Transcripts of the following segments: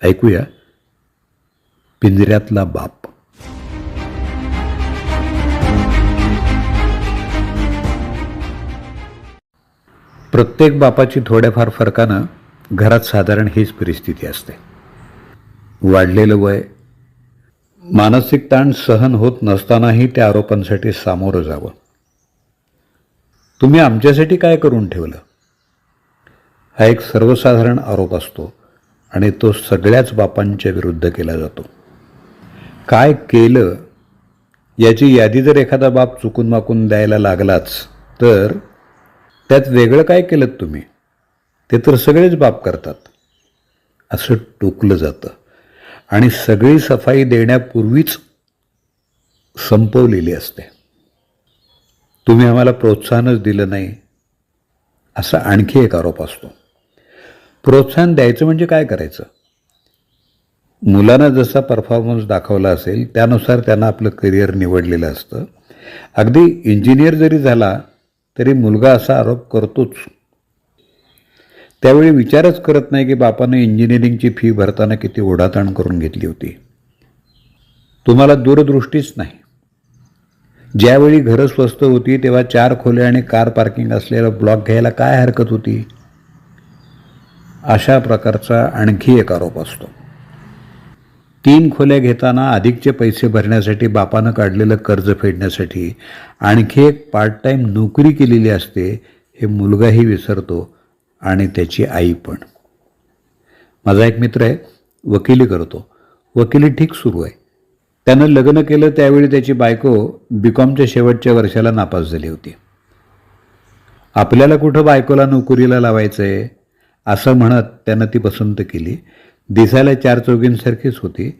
ऐकूया पिंजऱ्यातला बाप. प्रत्येक बापाची थोड्याफार फरकानं घरात साधारण हीच परिस्थिती असते. वाढलेलं वय, मानसिक ताण सहन होत नसतानाही त्या आरोपांसाठी सामोरं जावं. तुम्ही आमच्यासाठी काय करून ठेवलं, हा एक सर्वसाधारण आरोप असतो आणि तो सगळ्याच बापांच्या विरुद्ध केला जातो. काय केलं याची यादी जर एखादा बाप चुकून माकून द्यायला लागलाच तर त्यात वेगळं काय केलं तुम्ही, ते तर सगळेच बाप करतात, असं टोकलं जातं आणि सगळी सफाई देण्यापूर्वीच संपवलेली असते. तुम्ही आम्हाला प्रोत्साहनच दिलं नाही, असा आणखी एक आरोप असतो. प्रोत्साहन द्यायचं म्हणजे काय करायचं? मुलांना जसा परफॉर्मन्स दाखवला असेल त्यानुसार त्यांना आपलं करिअर निवडलेलं असतं. अगदी इंजिनियर जरी झाला तरी मुलगा असा आरोप करतोच. त्यावेळी विचारच करत नाही की बापाने इंजिनिअरिंगची फी भरताना किती ओढाताण करून घेतली होती. तुम्हाला दूरदृष्टीच नाही. ज्यावेळी घरं स्वस्त होती तेव्हा 4 खोल्या आणि कार पार्किंग असलेला ब्लॉक घ्यायला काय हरकत होती? अशा प्रकारचा आणखी एक आरोप असतो. 3 खोल्या घेताना अधिकचे पैसे भरण्यासाठी बापानं काढलेलं कर्ज फेडण्यासाठी आणखी एक पार्ट टाईम नोकरी केलेली असते, हे मुलगाही विसरतो आणि त्याची आई पण. माझा एक मित्र आहे, वकिली करतो. वकिली ठीक सुरू आहे. त्यानं लग्न केलं त्यावेळी त्याची बायको BComच्या शेवटच्या वर्षाला नापास झाली होती. आपल्याला कुठं बायकोला नोकरीला लावायचं आहे असं म्हणत त्यानं ती पसंत केली. दिसायला 4 चौघींसारखीच होती.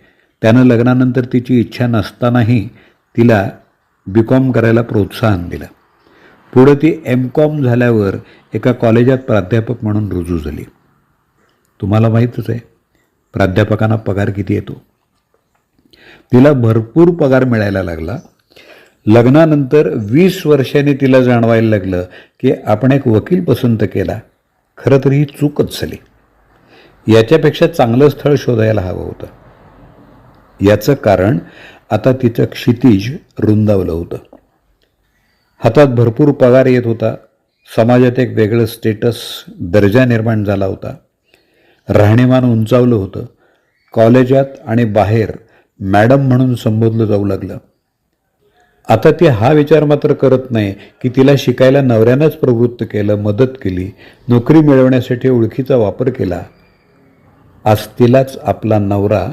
त्यानं लग्नानंतर तिची इच्छा नसतानाही तिला BCom करायला प्रोत्साहन दिलं. पुढं ती MCom झाल्यावर एका कॉलेजात प्राध्यापक म्हणून रुजू झाली. तुम्हाला माहीतच आहे प्राध्यापकांना पगार किती येतो. तिला भरपूर पगार मिळायला लागला. लग्नानंतर 20 वर्षांनी तिला जाणवायला लागलं की आपण एक वकील पसंत केला, खरं तर ही चूकच झाली. याच्यापेक्षा चांगलं स्थळ शोधायला हवं होतं. याचं कारण आता तिचं क्षितिज रुंदावलं होतं. हातात भरपूर पगार येत होता. समाजात एक वेगळं स्टेटस, दर्जा निर्माण झाला होता. राहणीमान उंचावलं होतं. कॉलेजात आणि बाहेर मॅडम म्हणून संबोधलं जाऊ लागलं. आता ती हा विचार मात्र करत नाही की तिला शिकायला नवऱ्यानंच प्रवृत्त केलं, मदत केली, नोकरी मिळवण्यासाठी ओळखीचा वापर केला. आज तिलाच आपला नवरा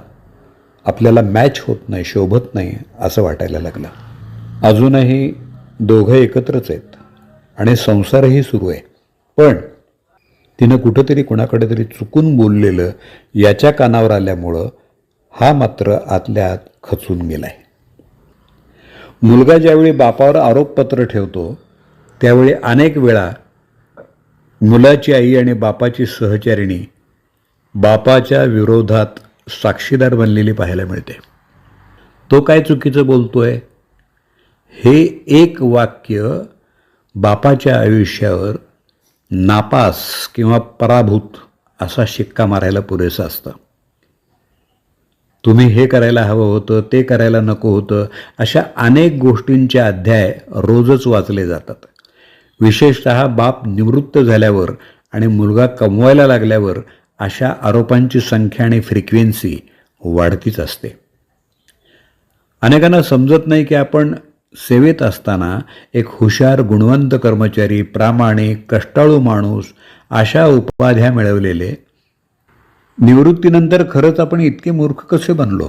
आपल्याला मॅच होत नाही, शोभत नाही असं वाटायला लागलं. अजूनही दोघं एकत्रच आहेत आणि संसारही सुरू आहे, पण तिनं कुठंतरी कोणाकडे तरी चुकून बोललेलं याच्या कानावर आल्यामुळं हा मात्र आतल्या आत खचून गेलाय. मुलगा ज्यावेळी बापावर आरोपपत्र ठेवतो त्यावेळी अनेक वेळा मुलाची आई आणि बापाची सहचारिणी बापाच्या विरोधात साक्षीदार बनलेली पाहायला मिळते. तो काय चुकीचं बोलतोय हे एक वाक्य बापाच्या आयुष्यावर नापास किंवा पराभूत असा शिक्का मारायला पुरेसं असतं. तुम्ही हे करायला हवं होतं, ते करायला नको होतं, अशा अनेक गोष्टींचे अध्याय रोजच वाचले जातात. विशेषतः बाप निवृत्त झाल्यावर आणि मुलगा कमवायला लागल्यावर अशा आरोपांची संख्या आणि फ्रिक्वेन्सी वाढतीच असते. अनेकांना समजत नाही की आपण सेवेत असताना एक हुशार, गुणवंत कर्मचारी, प्रामाणिक, कष्टाळू माणूस अशा उपाध्या मिळवलेले, निवृत्तीनंतर खरंच आपण इतके मूर्ख कसे बनलो?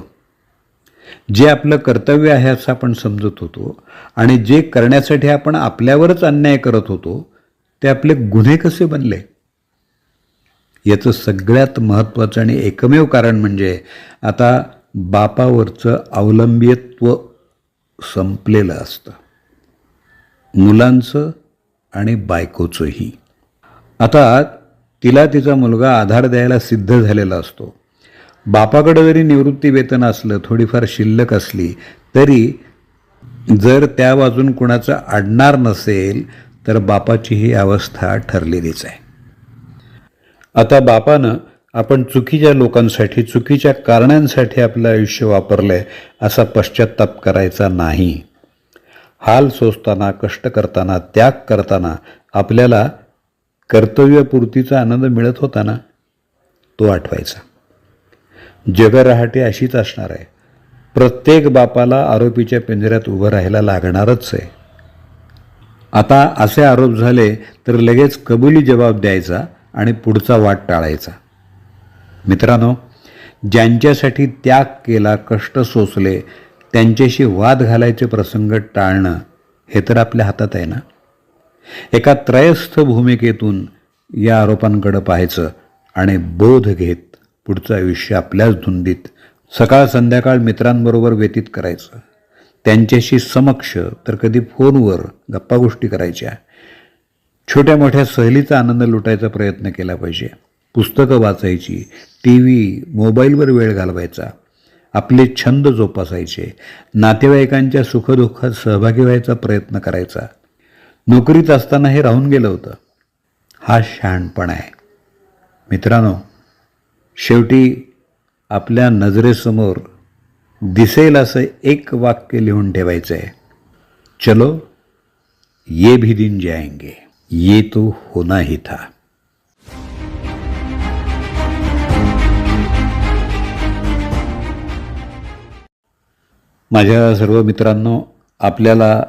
जे आपलं कर्तव्य आहे असं आपण समजत होतो आणि जे करण्यासाठी आपण आपल्यावरच अन्याय करत होतो ते आपले गुन्हे कसे बनले? याचं सगळ्यात महत्त्वाचं आणि एकमेव कारण म्हणजे आता बापावरचं अवलंबित्व संपलेलं असतं, मुलांचं आणि बायकोचंही. आता तिला तिचा मुलगा आधार द्यायला सिद्ध झालेला असतो. बापाकडे जरी निवृत्ती वेतन असलं, थोडीफार शिल्लक असली तरी जर त्या बाजून कुणाचं अडणार नसेल तर बापाची ही अवस्था ठरलेलीच आहे. आता बापानं आपण चुकीच्या लोकांसाठी, चुकीच्या कारणांसाठी आपलं आयुष्य वापरलंय असा पश्चात्ताप करायचा नाही. हाल सोसताना, कष्ट करताना, त्याग करताना आपल्याला कर्तव्यपूर्तीचा आनंद मिळत होता ना, तो आठवायचा. जगरहाटी अशीच असणार आहे. प्रत्येक बापाला आरोपीच्या पिंजऱ्यात उभं राहायला लागणारच आहे. आता असे आरोप झाले तर लगेच कबुली जबाब द्यायचा आणि पुढचा वाट टाळायचा. मित्रांनो, ज्यांच्यासाठी त्याग केला, कष्ट सोसले, त्यांच्याशी वाद घालायचे प्रसंग टाळणं हे तर आपल्या हातात आहे ना. एका त्रयस्थ भूमिकेतून या आरोपांकडे पाहायचं आणि बोध घेत पुढचं आयुष्य आपल्याच धुंदीत सकाळ संध्याकाळ मित्रांबरोबर व्यतीत करायचं. त्यांच्याशी समक्ष तर कधी फोनवर गप्पा गोष्टी करायच्या. छोट्या मोठ्या सहलीचा आनंद लुटायचा प्रयत्न केला पाहिजे. पुस्तकं वाचायची, TV, मोबाईलवर वेळ घालवायचा, आपले छंद जोपासायचे, नातेवाईकांच्या सुखदुःखात सहभागी व्हायचा प्रयत्न करायचा. नोकरीत असताना हे राहून गेलं होतं. हा शहाणपणा आहे. मित्रांनो, शेवटी आपल्या नजरेसमोर दिसेल असं एक वाक्य लिहून ठेवायचं आहे. चलो ये भी दिन जाएंगे, ये तो होना ही था. माझ्या सर्व मित्रांनो, आपल्याला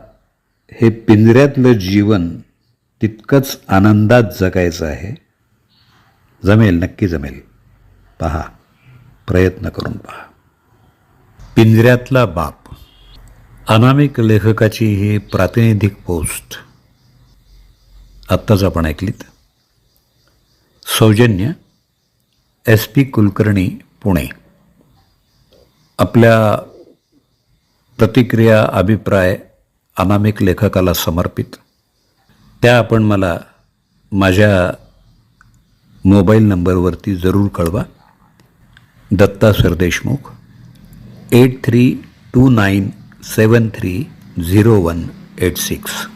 हे पिंजऱ्यातलं जीवन तितकंच आनंदात जगायचं आहे. जमेल, नक्की जमेल. पहा, प्रयत्न करून पहा. पिंजऱ्यातला बाप, अनामिक लेखकाची ही प्रातिनिधिक पोस्ट आत्ताच आपण ऐकलीत. सौजन्य SP कुलकर्णी, पुणे. आपल्या प्रतिक्रिया, अभिप्राय अनामिक लेखकाला समर्पित. त्या आपण मला माझ्या मोबाईल नंबरवरती जरूर कळवा. दत्ता सरदेशमुख, 8329730186.